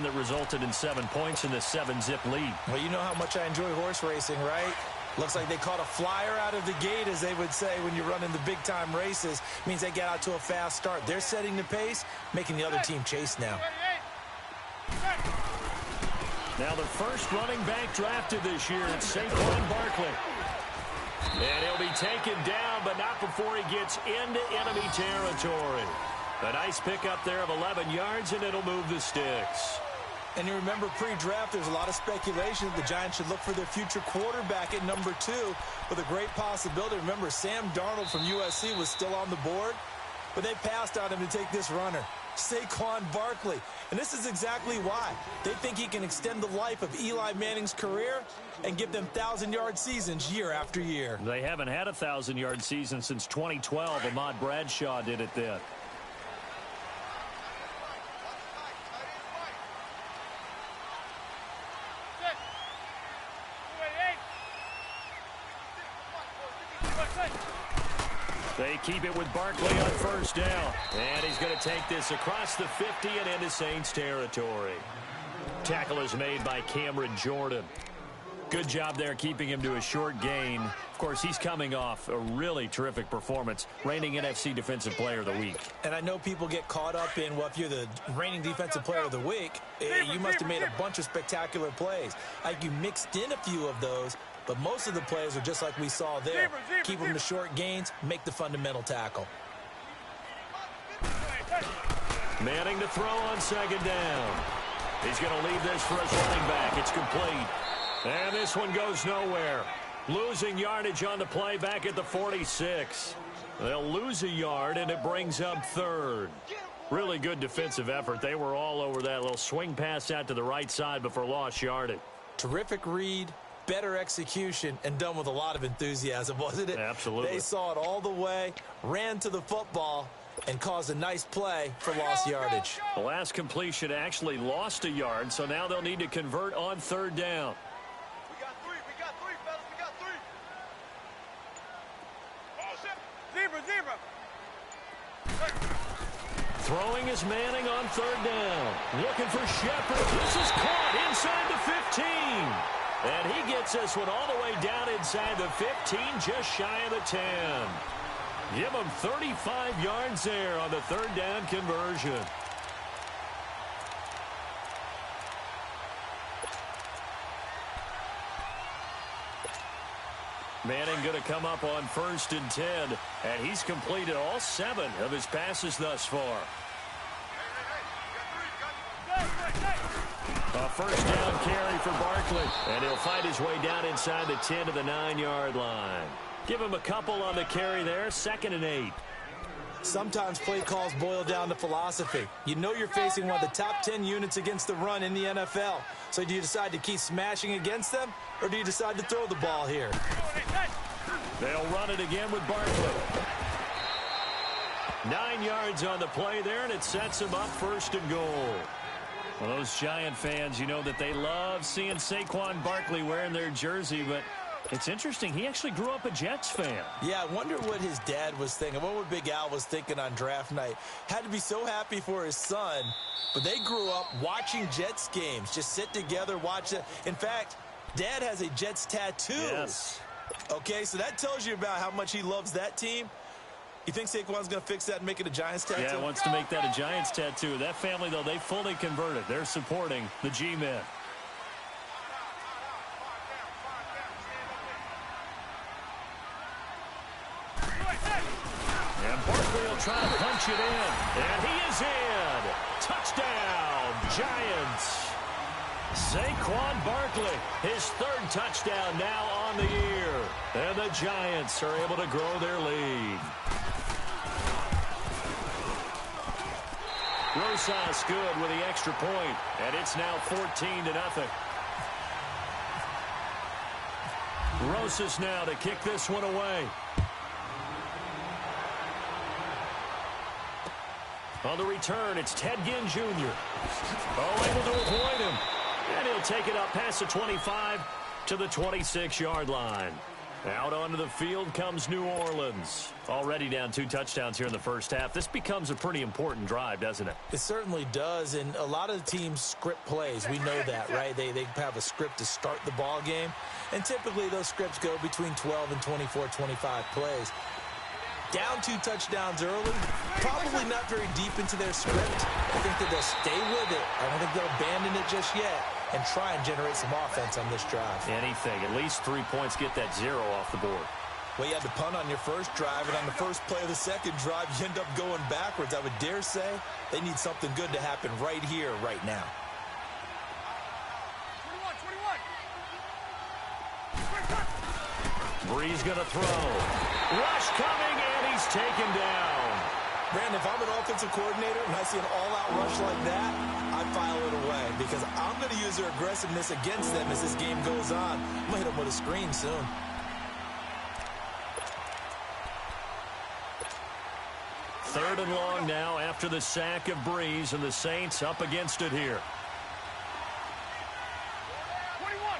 run that resulted in 7 points in the 7-zip lead. Well, you know how much I enjoy horse racing, right? Looks like they caught a flyer out of the gate, as they would say when you're running the big-time races. Means they get out to a fast start. They're setting the pace, making the other team chase now. Now the first running back drafted this year, it's Saquon Barkley. And he'll be taken down, but not before he gets into enemy territory. A nice pickup there of 11 yards, and it'll move the sticks. And you remember pre-draft, there's a lot of speculation that the Giants should look for their future quarterback at number 2 with a great possibility. Remember, Sam Darnold from USC was still on the board, but they passed on him to take this runner, Saquon Barkley. And this is exactly why. They think he can extend the life of Eli Manning's career and give them 1,000-yard seasons year after year. They haven't had a 1,000-yard season since 2012. Ahmad Bradshaw did it then. They keep it with Barkley on first down. And he's going to take this across the 50 and into Saints territory. Tackle is made by Cameron Jordan. Good job there keeping him to a short gain. Of course, he's coming off a really terrific performance, reigning NFC Defensive Player of the Week. And I know people get caught up in, well, if you're the reigning Defensive Player of the Week, you must have made a bunch of spectacular plays. Like you mixed in a few of those, but most of the plays are just like we saw there. Keep them to short gains, make the fundamental tackle. Manning to throw on second down. He's going to leave this for his running back. It's complete. And this one goes nowhere. Losing yardage on the play back at the 46. They'll lose a yard, and it brings up third. Really good defensive effort. They were all over that little swing pass out to the right side before lost yardage. Terrific read, better execution, and done with a lot of enthusiasm, wasn't it? Absolutely. They saw it all the way, ran to the football, and caused a nice play for lost yardage. The last completion actually lost a yard, so now they'll need to convert on third down. We got three, fellas, we got three. Zebra. Throwing is Manning on third down. Looking for Shepard. This is caught inside the 15. And he gets this one all the way down inside the 15, just shy of the 10. Give him 35 yards there on the third down conversion. Manning going to come up on 1st and 10, and he's completed all 7 of his passes thus far. A first down carry for Barkley, and he'll fight his way down inside the 10 to the 9-yard line. Give him a couple on the carry there, 2nd and 8. Sometimes play calls boil down to philosophy. You know you're facing one of the top 10 units against the run in the NFL. So do you decide to keep smashing against them, or do you decide to throw the ball here? They'll run it again with Barkley. 9 yards on the play there, and it sets him up 1st and goal. Well, those Giant fans, you know that they love seeing Saquon Barkley wearing their jersey, but it's interesting. He actually grew up a Jets fan. Yeah, I wonder what his dad was thinking. What Big Al was thinking on draft night. Had to be so happy for his son. But they grew up watching Jets games. Just sit together, watch it. In fact, Dad has a Jets tattoo. Yes. Okay, so that tells you about how much he loves that team. You think Saquon's going to fix that and make it a Giants tattoo? Yeah, wants to make that a Giants tattoo. That family, though, they fully converted. They're supporting the G-Men. And Barkley will try to punch it in. And he is in. Touchdown, Giants. Saquon Barkley, his 3rd touchdown now on the year. And the Giants are able to grow their lead. Rosas good with the extra point, and it's now 14-0. Rosas now to kick this one away. On the return, it's Ted Ginn Jr. Able to avoid him. And he'll take it up past the 25 to the 26-yard line. Out onto the field comes New Orleans. Already down 2 touchdowns here in the first half. This becomes a pretty important drive, doesn't it? It certainly does, and a lot of the teams script plays. We know that, right? They have a script to start the ball game, and typically those scripts go between 12 and 24, 25 plays. Down 2 touchdowns early, probably not very deep into their script. I think that they'll stay with it. I don't think they'll abandon it just yet and try and generate some offense on this drive. Anything. At least 3 points, get that 0 off the board. Well, you had to punt on your first drive, and on the first play of the second drive, you end up going backwards. I would dare say they need something good to happen right here, right now. 21. Breeze going to throw. Rush coming, and he's taken down. Brandon, if I'm an offensive coordinator and I see an all-out rush like that, I file it away because I'm going to use their aggressiveness against them as this game goes on. I'm going to hit them with a screen soon. Third and long now after the sack of Breeze, and the Saints up against it here. 21.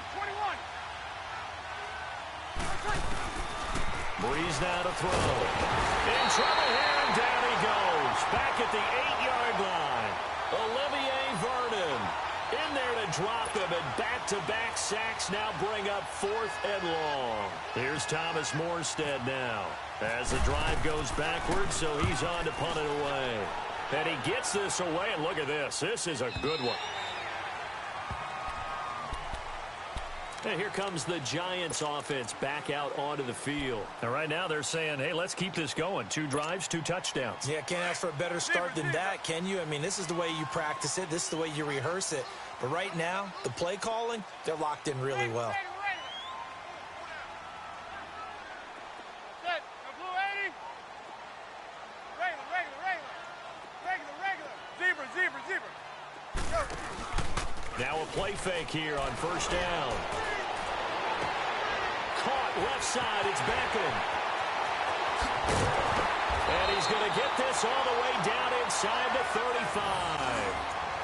Breeze now to throw. In trouble here, and down he goes. Back at the 8-yard line. Olivier Vernon in there to drop him, and back-to-back sacks now bring up 4th and long. Here's Thomas Morstead now as the drive goes backwards, so he's on to punt it away. And he gets this away, and look at this. This is a good one. And here comes the Giants offense back out onto the field. And right now they're saying, hey, let's keep this going. 2 drives, 2 touchdowns. Yeah, can't ask for a better start than that, can you? I mean, this is the way you practice it. This is the way you rehearse it. But right now, the play calling, they're locked in really well. Now a play fake here on first down. Caught left side. It's Beckham. And he's going to get this all the way down inside the 35.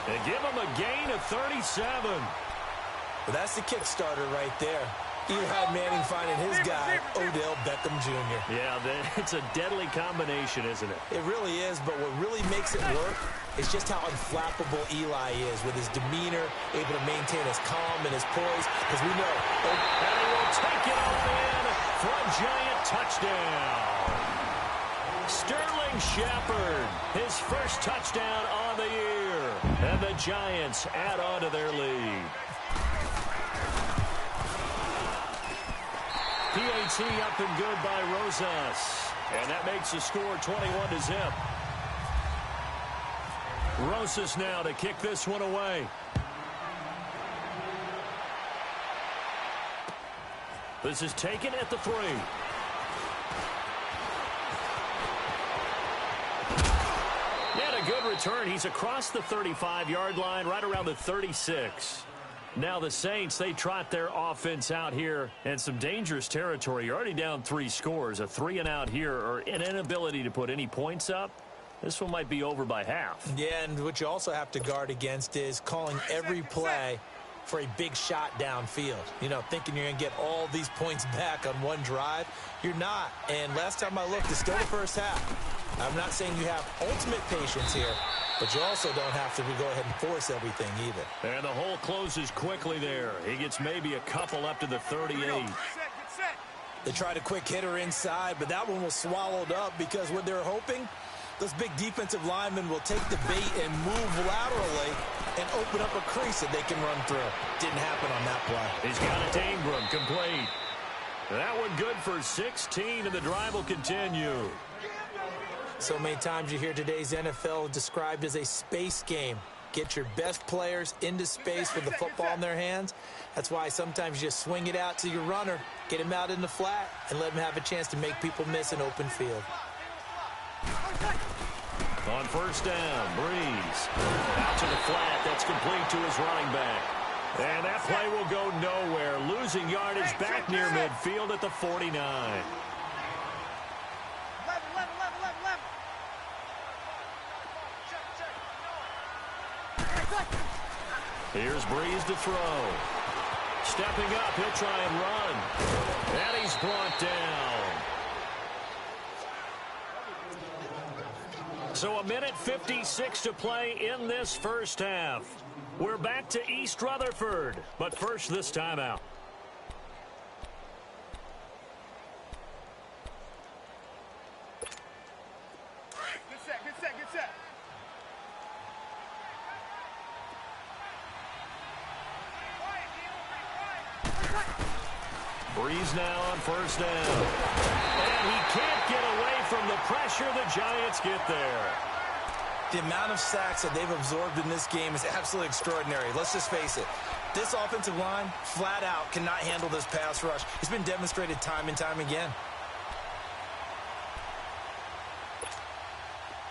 And give him a gain of 37. Well, that's the kickstarter right there. Eli Manning finding his guy, Odell Beckham Jr. Yeah, it's a deadly combination, isn't it? It really is, but what really makes it work is just how unflappable Eli is with his demeanor, able to maintain his calm and his poise, because we know. And he will take it all in for a giant touchdown. Sterling Shepard, his first touchdown on the year. And the Giants add on to their lead. PAT up and good by Rosas. And that makes the score 21-0. Rosas now to kick this one away. This is taken at the 3. And a good return. He's across the 35-yard line, right around the 36. Now the Saints, they trot their offense out here in some dangerous territory. You're already down 3 scores. A 3-and-out here, or an inability to put any points up. This one might be over by half. Yeah, and what you also have to guard against is calling every play for a big shot downfield. You know, thinking you're going to get all these points back on one drive. You're not. And last time I looked, it's still the first half. I'm not saying you have ultimate patience here, but you also don't have to go ahead and force everything either. And the hole closes quickly there. He gets maybe a couple up to the 38. They tried a quick hitter inside, but that one was swallowed up because what they're hoping, those big defensive linemen will take the bait and move laterally and open up a crease that they can run through. Didn't happen on that play. He's got it to Ingram, complete. That one good for 16, and the drive will continue. So many times you hear today's NFL described as a space game. Get your best players into space with the football in their hands. That's why sometimes you just swing it out to your runner, get him out in the flat, and let him have a chance to make people miss an open field. On first down, Breeze. Out to the flat. That's complete to his running back. And that play will go nowhere. Losing yardage back near midfield at the 49. Here's Breeze to throw. Stepping up, he'll try and run. And he's brought down. So 1:56 to play in this first half. We're back to East Rutherford, but first this timeout. Get set, get set, get set. Breeze now on first down. And he can't get away from the pressure. The Giants get there. The amount of sacks that they've absorbed in this game is absolutely extraordinary. Let's just face it. This offensive line, flat out, cannot handle this pass rush. It's been demonstrated time and time again.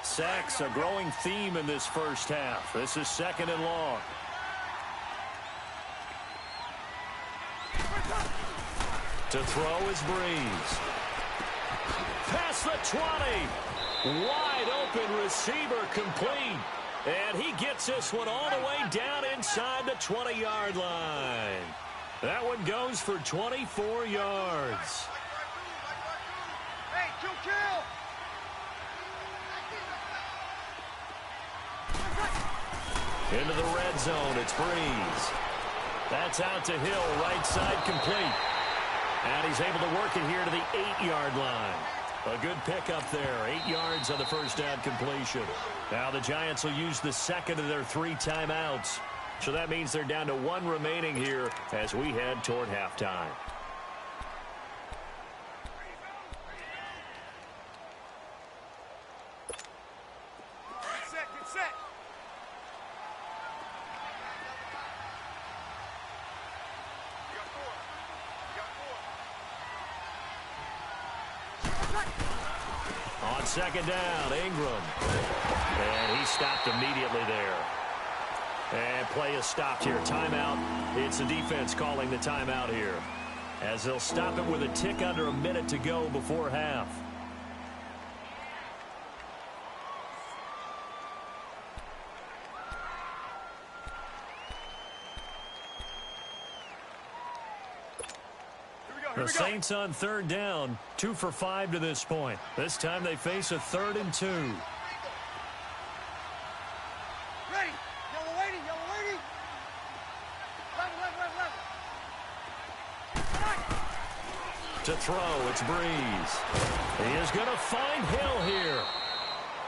Sacks, a growing theme in this first half. This is 2nd and long. To throw is Breeze. Past the 20. Wide open receiver complete. And he gets this one all the way down inside the 20-yard line. That one goes for 24 yards. Hey, kill. Into the red zone, it's Breeze. That's out to Hill, right side complete. And he's able to work it here to the 8-yard line. A good pickup there, 8 yards on the first down completion. Now the Giants will use the second of their 3 timeouts. So that means they're down to 1 remaining here as we head toward halftime. Get set. On second down, Ingram. And he stopped immediately there. And play is stopped here. Timeout. It's the defense calling the timeout here, as they'll stop it with a tick under a minute to go before half. The Saints on third down, 2 for 5 to this point. This time they face a 3rd and 2. Ready. Yellow lady. Level. To throw, it's Breeze. He is going to find Hill here.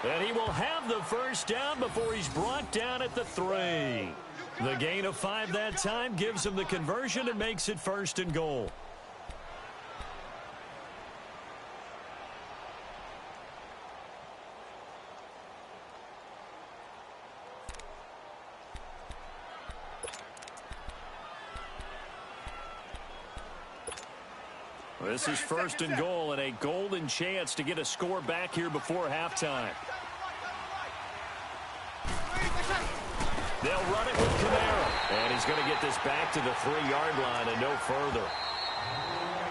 And he will have the first down before he's brought down at the 3. The gain of 5 that time gives him the conversion and makes it 1st and goal. This is 1st and goal and a golden chance to get a score back here before halftime. They'll run it with Kamara. And he's going to get this back to the 3-yard line and no further.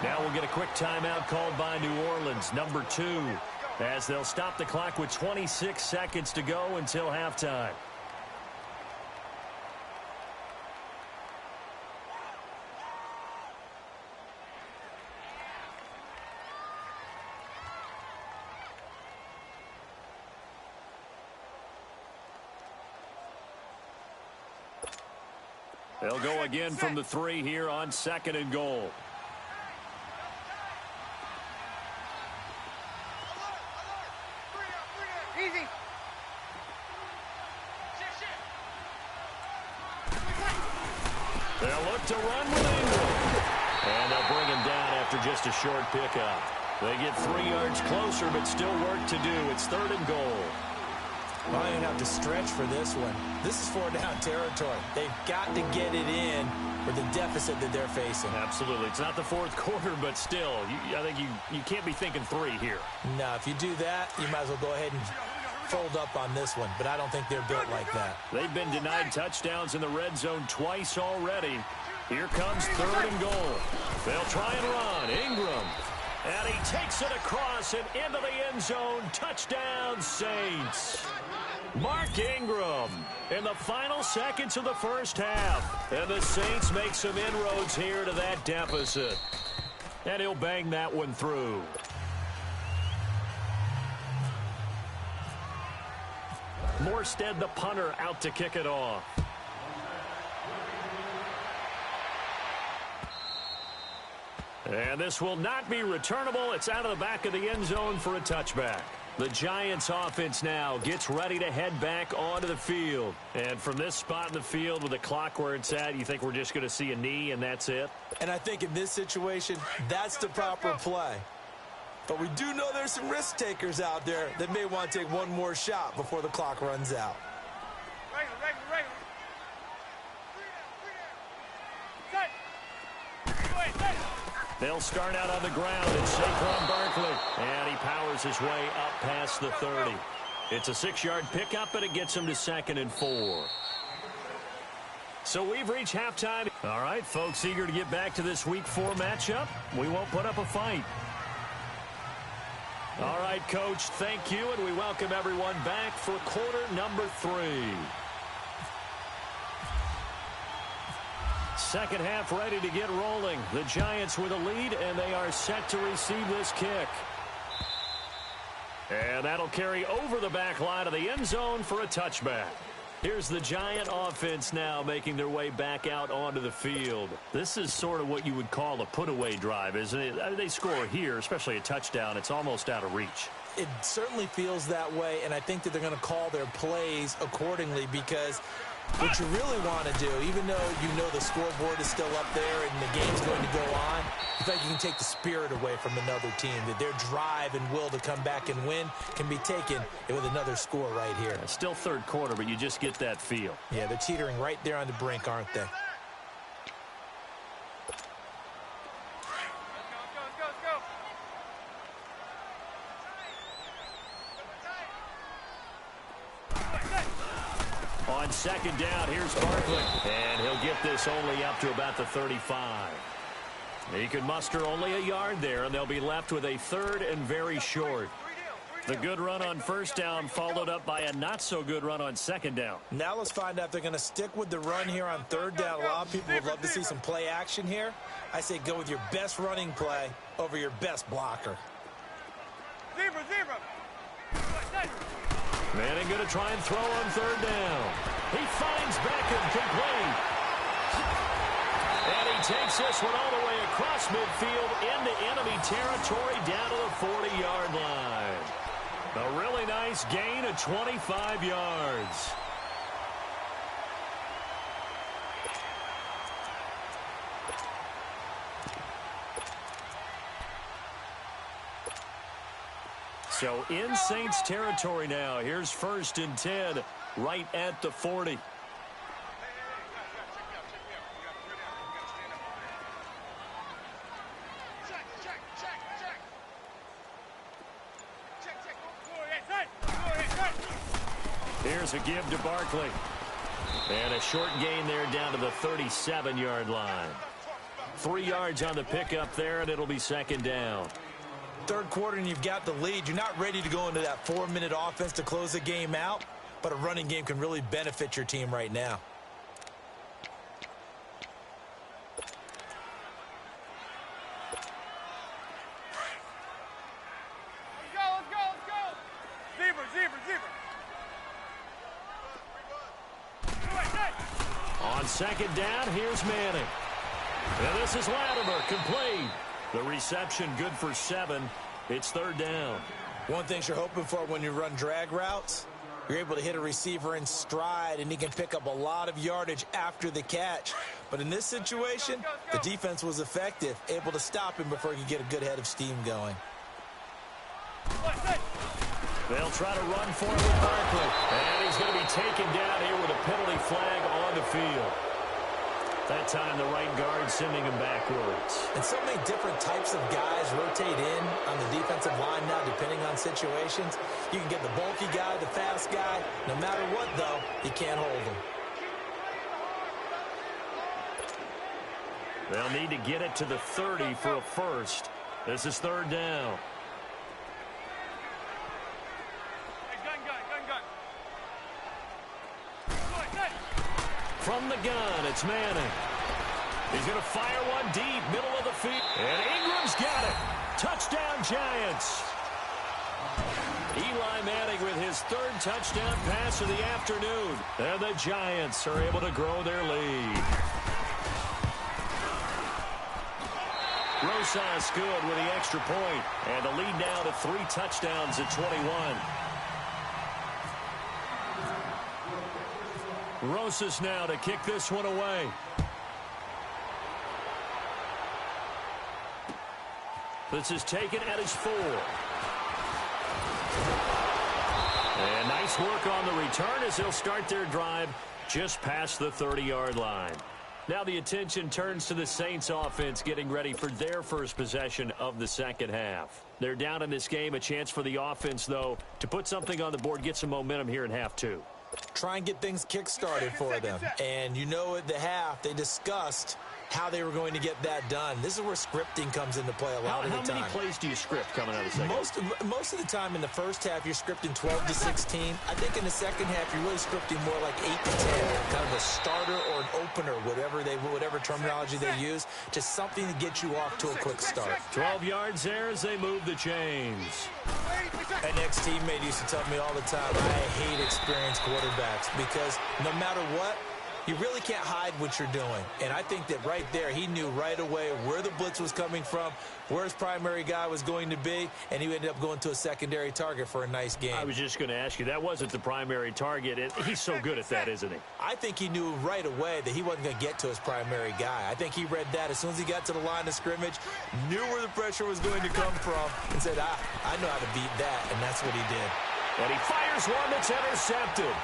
Now we'll get a quick timeout called by New Orleans, number 2, as they'll stop the clock with 26 seconds to go until halftime. They'll go again from the 3 here on 2nd and goal. Easy. They'll look to run with Ingram. And they'll bring him down after just a short pickup. They get 3 yards closer, but still work to do. It's 3rd and goal. Well, they have to stretch for this one. This is 4-down territory. They've got to get it in with the deficit that they're facing. Absolutely. It's not the 4th quarter, but still, I think you can't be thinking 3 here. No, if you do that, you might as well go ahead and fold up on this one, but I don't think they're built like that. They've been denied touchdowns in the red zone twice already. Here comes 3rd and goal. They'll try and run. Ingram. And he takes it across and into the end zone. Touchdown, Saints. Mark Ingram in the final seconds of the first half. And the Saints make some inroads here to that deficit. And he'll bang that one through. Morstead, the punter, out to kick it off. And this will not be returnable. It's out of the back of the end zone for a touchback. The Giants offense now gets ready to head back onto the field. And from this spot in the field with the clock where it's at, you think we're just going to see a knee and that's it? And I think in this situation, that's the proper play. But we do know there's some risk takers out there that may want to take one more shot before the clock runs out. They'll start out on the ground, and Saquon Barkley. And he powers his way up past the 30. It's a 6-yard pickup, and it gets him to 2nd and 4. So we've reached halftime. All right, folks, eager to get back to this Week 4 matchup. We won't put up a fight. All right, Coach, thank you, and we welcome everyone back for quarter number 3. Second half ready to get rolling. The Giants with a lead, and they are set to receive this kick. And that'll carry over the back line of the end zone for a touchback. Here's the Giant offense now making their way back out onto the field. This is sort of what you would call a put-away drive, isn't it? They score here, especially a touchdown. It's almost out of reach. It certainly feels that way, and I think that they're going to call their plays accordingly because what you really want to do, even though you know the scoreboard is still up there and the game's going to go on, you think you can take the spirit away from another team, that their drive and will to come back and win can be taken with another score right here. Still third quarter, but you just get that feel. Yeah, they're teetering right there on the brink, aren't they? On second down, here's Barkley. And he'll get this only up to about the 35. He can muster only a yard there, and they'll be left with a 3rd and very short. The good run on first down followed up by a not-so-good run on second down. Now let's find out if they're going to stick with the run here on 3rd down. A lot of people would love to see some play action here. I say go with your best running play over your best blocker. Zebra. Manning going to try and throw on 3rd down. He finds Beckham complete. And he takes this one all the way across midfield into enemy territory down to the 40-yard line. A really nice gain of 25 yards. So in Saints territory now. Here's 1st and 10 right at the 40. Here's a give to Barkley. And a short gain there down to the 37-yard line. 3 yards on the pickup there, and it'll be 2nd down. 3rd quarter and you've got the lead. You're not ready to go into that 4-minute offense to close the game out, but a running game can really benefit your team right now. Let's go. Zebra. On second down, here's Manning. And this is Latimer, complete. The reception good for 7. It's 3rd down. One thing you're hoping for when you run drag routes, you're able to hit a receiver in stride, and he can pick up a lot of yardage after the catch. But in this situation, the defense was effective, able to stop him before he could get a good head of steam going. They'll try to run for it with Barkley. And he's going to be taken down here with a penalty flag on the field. That time the right guard sending him backwards. And so many different types of guys rotate in on the defensive line now depending on situations. You can get the bulky guy, the fast guy. No matter what, though, you can't hold them. They'll need to get it to the 30 for a first. This is third down. Hey, gun. Good. From the gun, it's Manning. He's going to fire one deep, middle of the field. And Ingram's got it. Touchdown, Giants. Eli Manning with his third touchdown pass of the afternoon. And the Giants are able to grow their lead. Rosas good with the extra point. And the lead now to 3 touchdowns at 21. Rosas now to kick this one away. This is taken at his 4. And nice work on the return as they'll start their drive just past the 30-yard line. Now the attention turns to the Saints offense getting ready for their first possession of the second half. They're down in this game. A chance for the offense, though, to put something on the board, get some momentum here in half 2. Try and get things kick-started for them. And you know at the half, they discussed how they were going to get that done. This is where scripting comes into play a lot of the time. How many plays do you script coming out of the second half? Most of the time in the first half, you're scripting 12 to 16. I think in the second half, you're really scripting more like 8 to 10, kind of a starter or an opener, whatever terminology they use, just something to get you off to a quick start. 12 yards there as they move the chains. An ex-teammate used to tell me all the time, I hate experienced quarterbacks because no matter what, you really can't hide what you're doing. And I think that right there, he knew right away where the blitz was coming from, where his primary guy was going to be, and he ended up going to a secondary target for a nice game. I was just going to ask you, that wasn't the primary target. He's so good at that, isn't he? I think he knew right away that he wasn't going to get to his primary guy. I think he read that as soon as he got to the line of scrimmage, knew where the pressure was going to come from, and said, I know how to beat that, and that's what he did. And he fires one that's intercepted.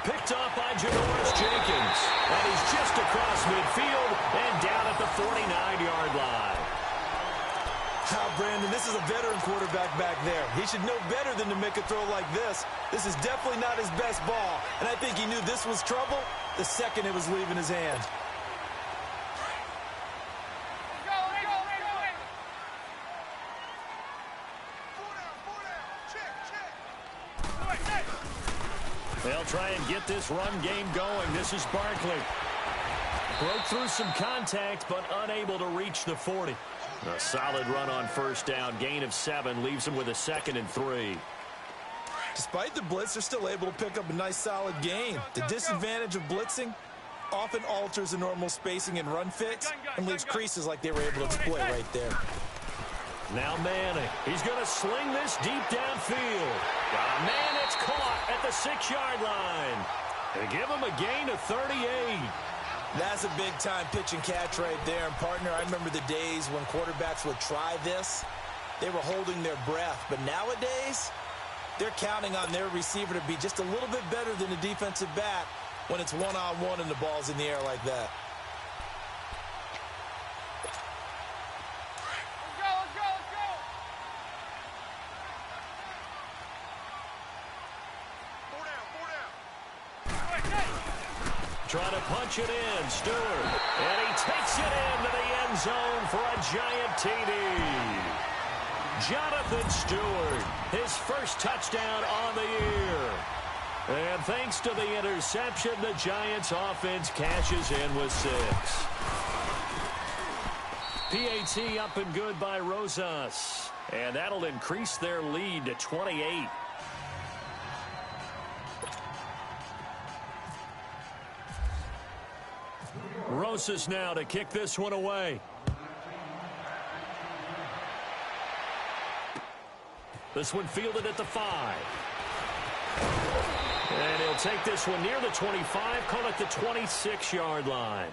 Picked off by Janoris Jenkins. And he's just across midfield and down at the 49-yard line. Brandon, this is a veteran quarterback back there. He should know better than to make a throw like this. This is definitely not his best ball. And I think he knew this was trouble the second it was leaving his hand. They'll try and get this run game going. This is Barkley. Broke through some contact, but unable to reach the 40. A solid run on first down. Gain of 7 leaves him with a 2nd and 3. Despite the blitz, they're still able to pick up a nice, solid gain. The disadvantage of blitzing often alters the normal spacing and run fits and leaves creases like they were able to exploit right there. Now Manning. He's going to sling this deep downfield. Got a man that's caught at the 6-yard line. They give him a gain of 38. That's a big-time pitch and catch right there. And, partner, I remember the days when quarterbacks would try this. They were holding their breath. But nowadays, they're counting on their receiver to be just a little bit better than the defensive back when it's one-on-one and the ball's in the air like that. Trying to punch it in, Stewart. And he takes it into the end zone for a giant TD. Jonathan Stewart, his first touchdown on the year. And thanks to the interception, the Giants offense cashes in with 6. PAT up and good by Rosas. And that'll increase their lead to 28. Rosas now to kick this one away. This one fielded at the 5. And he'll take this one near the 25, call it the 26-yard line.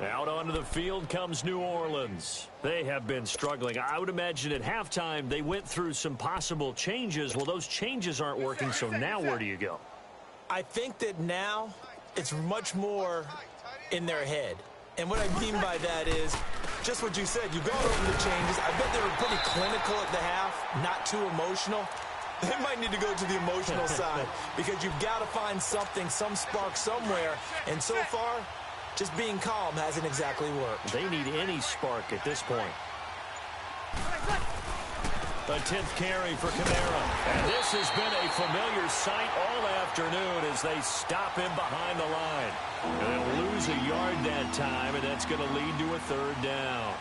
Out onto the field comes New Orleans. They have been struggling. I would imagine at halftime they went through some possible changes. Well, those changes aren't working, so now where do you go? I think that now it's much more in their head. And what I mean by that is just what you said. You've gone over the changes. I bet they were pretty clinical at the half, not too emotional. They might need to go to the emotional side because you've got to find something, some spark somewhere. And so far, just being calm hasn't exactly worked. They need any spark at this point. A 10th carry for Kamara. And this has been a familiar sight all afternoon as they stop him behind the line. And they'll lose a yard that time, and that's going to lead to a third down.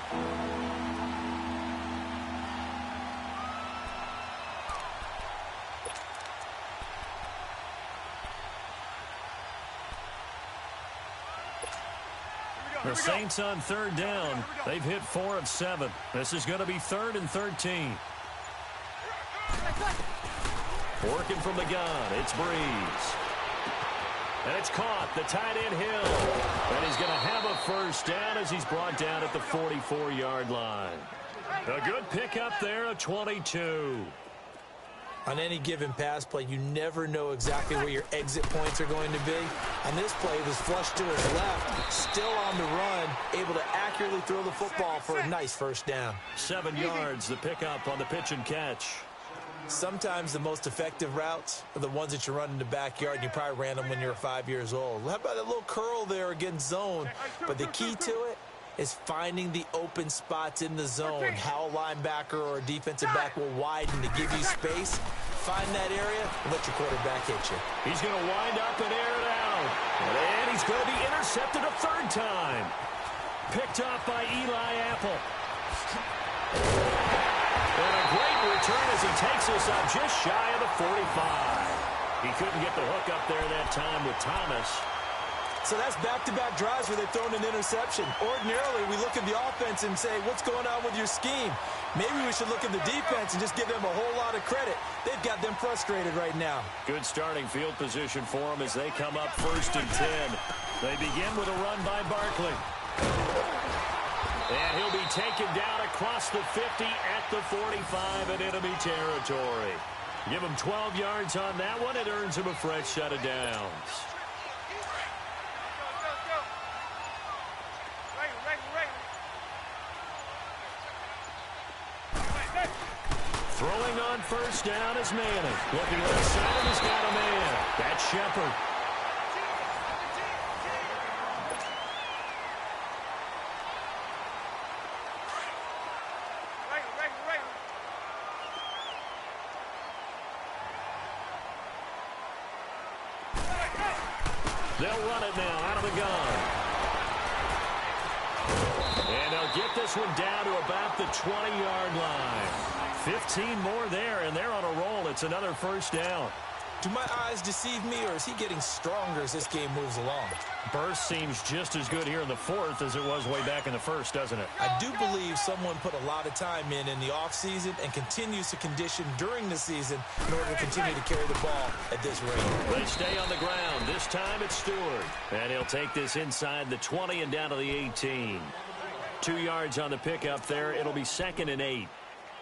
The Saints on third down. They've hit 4 of 7. This is going to be 3rd and 13. Working from the gun, it's Breeze. And it's caught, the tight end Hill. And he's going to have a first down as he's brought down at the 44-yard line. A good pickup there, a 22. On any given pass play, you never know exactly where your exit points are going to be. On this play, it was flushed to his left, still on the run, able to accurately throw the football for a nice first down. 7 yards, the pickup on the pitch and catch. Sometimes the most effective routes are the ones that you run in the backyard, and you probably ran them when you were 5 years old. How about a little curl there against zone? But the key to it is finding the open spots in the zone. How a linebacker or a defensive back will widen to give you space. Find that area and let your quarterback hit you. He's going to wind up and air it out. And he's going to be intercepted a 3rd time. Picked up by Eli Apple. And a great return as he takes us up just shy of the 45. He couldn't get the hook up there that time with Thomas. So that's back-to-back drives where they've thrown an interception. Ordinarily, we look at the offense and say, what's going on with your scheme? Maybe we should look at the defense and just give them a whole lot of credit. They've got them frustrated right now. Good starting field position for them as they come up 1st and 10. They begin with a run by Barkley. And he'll be taken down across the 50 at the 45 in enemy territory. Give him 12 yards on that one. It earns him a fresh set of downs. Throwing on 1st down is Manning. Looking left side, he's got a man. That's Shepard. They'll run it now out of the gun. And they'll get this one down to about the 20-yard line. 15 more there, and they're on a roll. It's another first down. Do my eyes deceive me, or is he getting stronger as this game moves along? Burst seems just as good here in the 4th as it was way back in the 1st, doesn't it? I do believe someone put a lot of time in the offseason and continues to condition during the season in order to continue to carry the ball at this rate. They stay on the ground. This time it's Stewart. And he'll take this inside the 20 and down to the 18. 2 yards on the pickup there. It'll be 2nd and 8.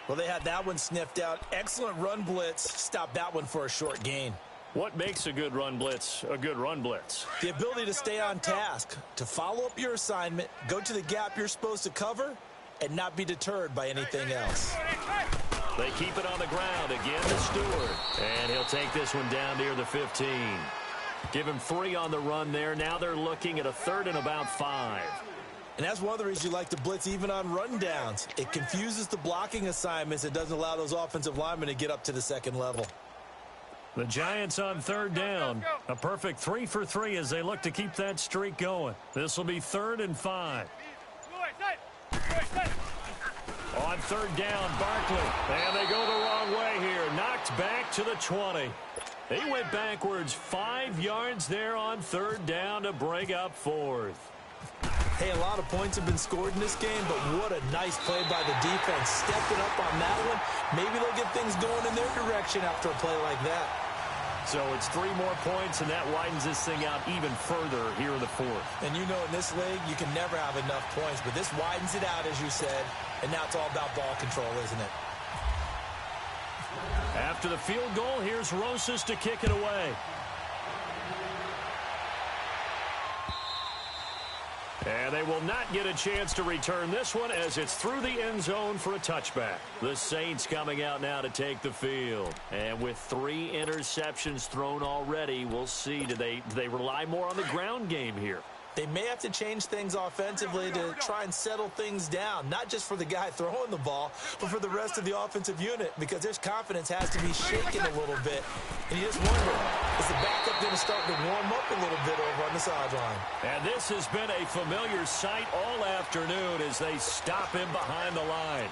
Well, they had that one sniffed out. Excellent run blitz. Stop that one for a short gain. What makes a good run blitz a good run blitz? The ability to stay on task, to follow up your assignment, go to the gap you're supposed to cover, and not be deterred by anything else. They keep it on the ground again to Stewart. And he'll take this one down near the 15. Give him 3 on the run there. Now they're looking at a 3rd and about 5. And that's one of the reasons you like to blitz even on rundowns. It confuses the blocking assignments. It doesn't allow those offensive linemen to get up to the 2nd level. The Giants on 3rd down. A perfect 3 for 3 as they look to keep that streak going. This will be 3rd and 5. On 3rd down, Barkley. And they go the wrong way here. Knocked back to the 20. They went backwards 5 yards there on 3rd down to break up 4th. Hey, a lot of points have been scored in this game, but what a nice play by the defense. Stepping up on that one. Maybe they'll get things going in their direction after a play like that. So it's 3 more points, and that widens this thing out even further here in the 4th. And you know in this league, you can never have enough points, but this widens it out, as you said, and now it's all about ball control, isn't it? After the field goal, here's Rosas to kick it away. And they will not get a chance to return this one as it's through the end zone for a touchback. The Saints coming out now to take the field. And with 3 interceptions thrown already, we'll see. Do they rely more on the ground game here? They may have to change things offensively to try and settle things down, not just for the guy throwing the ball, but for the rest of the offensive unit, because their confidence has to be shaken a little bit. And you just wonder, is the backup going to start to warm up a little bit over on the sideline? And this has been a familiar sight all afternoon as they stop him behind the line.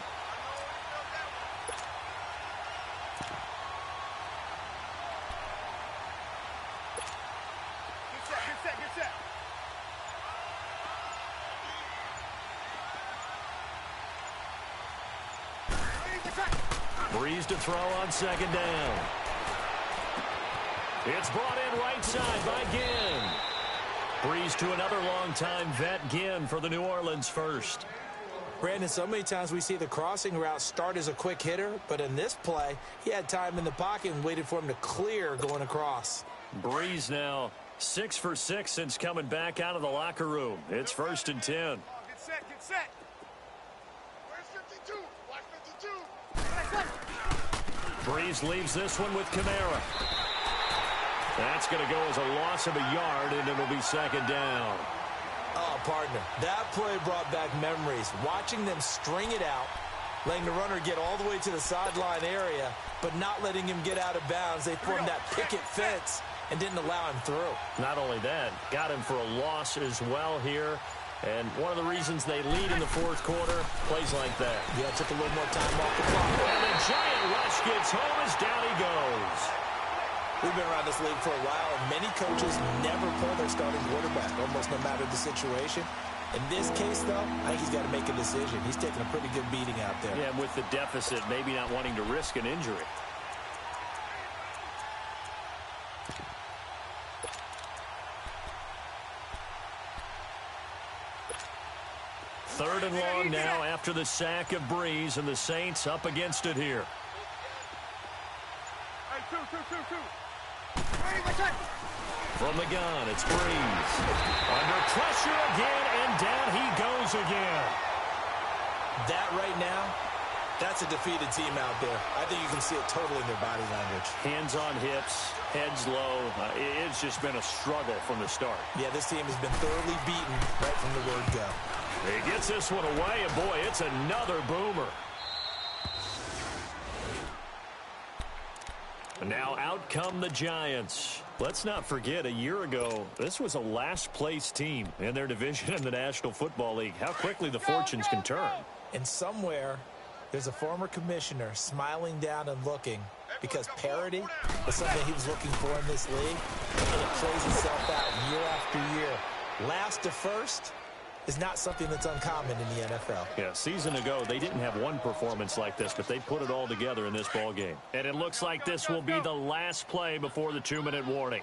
Breeze to throw on second down. It's brought in right side by Ginn. Breeze to another long-time vet, Ginn, for the New Orleans first. Brandon, so many times we see the crossing route start as a quick hitter, but in this play, he had time in the pocket and waited for him to clear going across. Breeze now 6 for 6 since coming back out of the locker room. It's 1st and 10. Get set, get set. Where's 52? Watch 52. Breeze leaves this one with Kamara. That's going to go as a loss of a yard, and it'll be second down. Oh, partner, that play brought back memories. Watching them string it out, letting the runner get all the way to the sideline area, but not letting him get out of bounds. They formed that picket fence and didn't allow him through. Not only that, got him for a loss as well here. And one of the reasons they lead in the fourth quarter, plays like that. Yeah, took a little more time off the clock. And the giant rush gets home as down he goes. We've been around this league for a while, and many coaches never pull their starting quarterback, almost no matter the situation. In this case, though, I think he's got to make a decision. He's taking a pretty good beating out there. Yeah, and with the deficit, maybe not wanting to risk an injury. Third and long now after the sack of Breeze, and the Saints up against it here. Hey, two. From the gun, it's Breeze. Under pressure again, and down he goes again. That right now, that's a defeated team out there. I think you can see it totally in their body language. Hands on hips, heads low. It's just been a struggle from the start. Yeah, this team has been thoroughly beaten right from the word go. He gets this one away, and boy, it's another boomer. Now out come the Giants. Let's not forget, a year ago, this was a last-place team in their division in the National Football League. How quickly the fortunes can turn. And somewhere, there's a former commissioner smiling down and looking, because parity was something he was looking for in this league, and it plays itself out year after year. Last to first is not something that's uncommon in the NFL. Yeah, a season ago, they didn't have one performance like this, but they put it all together in this ball game. And it looks like this will be the last play before the 2-minute warning.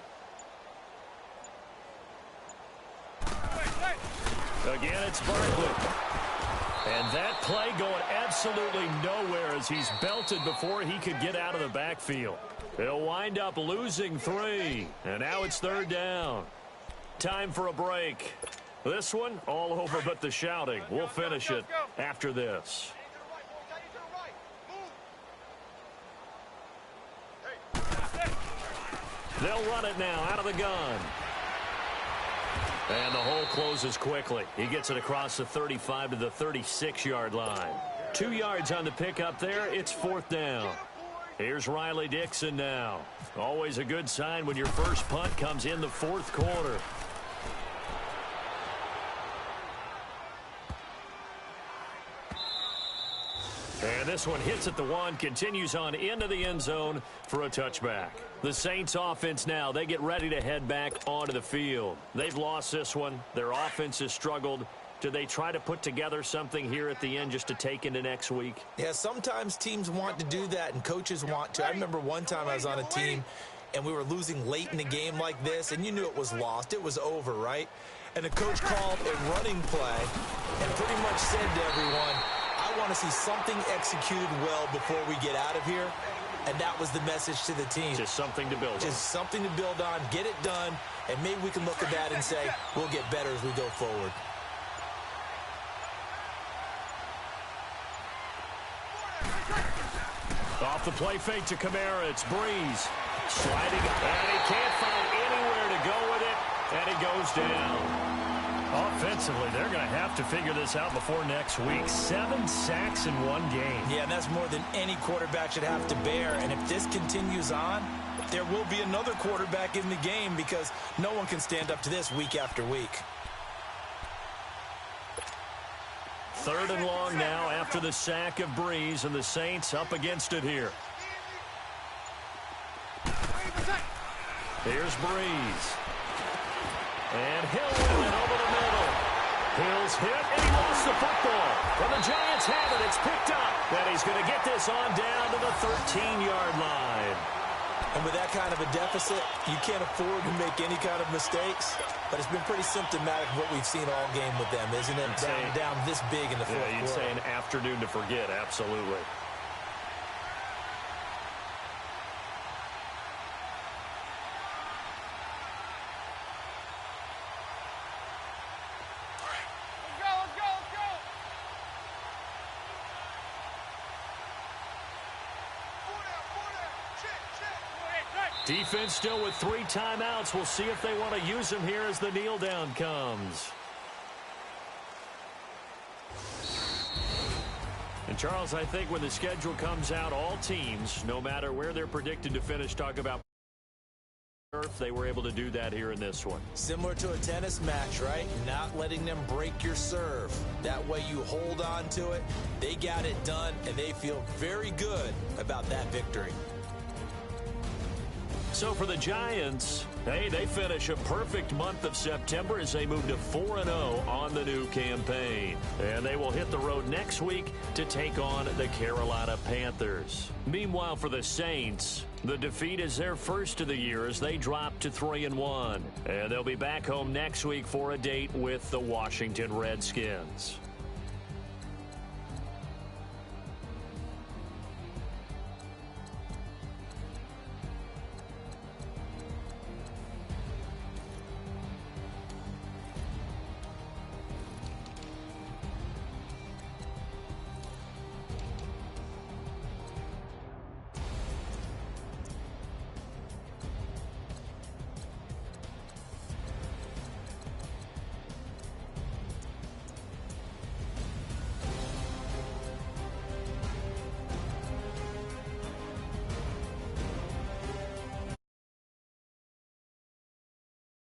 Again, it's Barkley. And that play going absolutely nowhere as he's belted before he could get out of the backfield. They'll wind up losing 3. And now it's third down. Time for a break. This one, all over but the shouting. We'll finish it after this. They'll run it now out of the gun. And the hole closes quickly. He gets it across the 35 to the 36-yard line. 2 yards on the pickup there. It's fourth down. Here's Riley Dixon now. Always a good sign when your first punt comes in the fourth quarter. And this one hits at the 1, continues on into the end zone for a touchback. The Saints offense now, they get ready to head back onto the field. They've lost this one. Their offense has struggled. Do they try to put together something here at the end just to take into next week? Yeah, sometimes teams want to do that and coaches want to. I remember one time I was on a team and we were losing late in the game like this, and you knew it was lost. It was over, right? And the coach called a running play and pretty much said to everyone, I want to see something executed well before we get out of here. And that was the message to the team. Just something to build on. Just something to build on, get it done, and maybe we can look at that and say, we'll get better as we go forward. Off the play fake to Kamara, it's Breeze. Sliding, and he can't find anywhere to go with it, and he goes down. Offensively, they're going to have to figure this out before next week. 7 sacks in one game. Yeah, and that's more than any quarterback should have to bear. And if this continues on, there will be another quarterback in the game because no one can stand up to this week after week. 3rd and long now after the sack of Breeze, and the Saints up against it here. Here's Breeze. And Hill with it over the middle. Hill's hit, and he lost the football. When the Giants have it, it's picked up. And he's going to get this on down to the 13-yard line. And with that kind of a deficit, you can't afford to make any kind of mistakes. But it's been pretty symptomatic of what we've seen all game with them, isn't it? Down this big in the fourth quarter. You'd say an afternoon to forget, absolutely. Defense still with 3 timeouts. We'll see if they want to use them here as the kneel down comes. And Charles, I think when the schedule comes out, all teams, no matter where they're predicted to finish, talk about they were able to do that here in this one. Similar to a tennis match, right? Not letting them break your serve. That way you hold on to it. They got it done, and they feel very good about that victory. So for the Giants, hey, they finish a perfect month of September as they move to 4-0 on the new campaign. And they will hit the road next week to take on the Carolina Panthers. Meanwhile, for the Saints, the defeat is their first of the year as they drop to 3-1. And they'll be back home next week for a date with the Washington Redskins.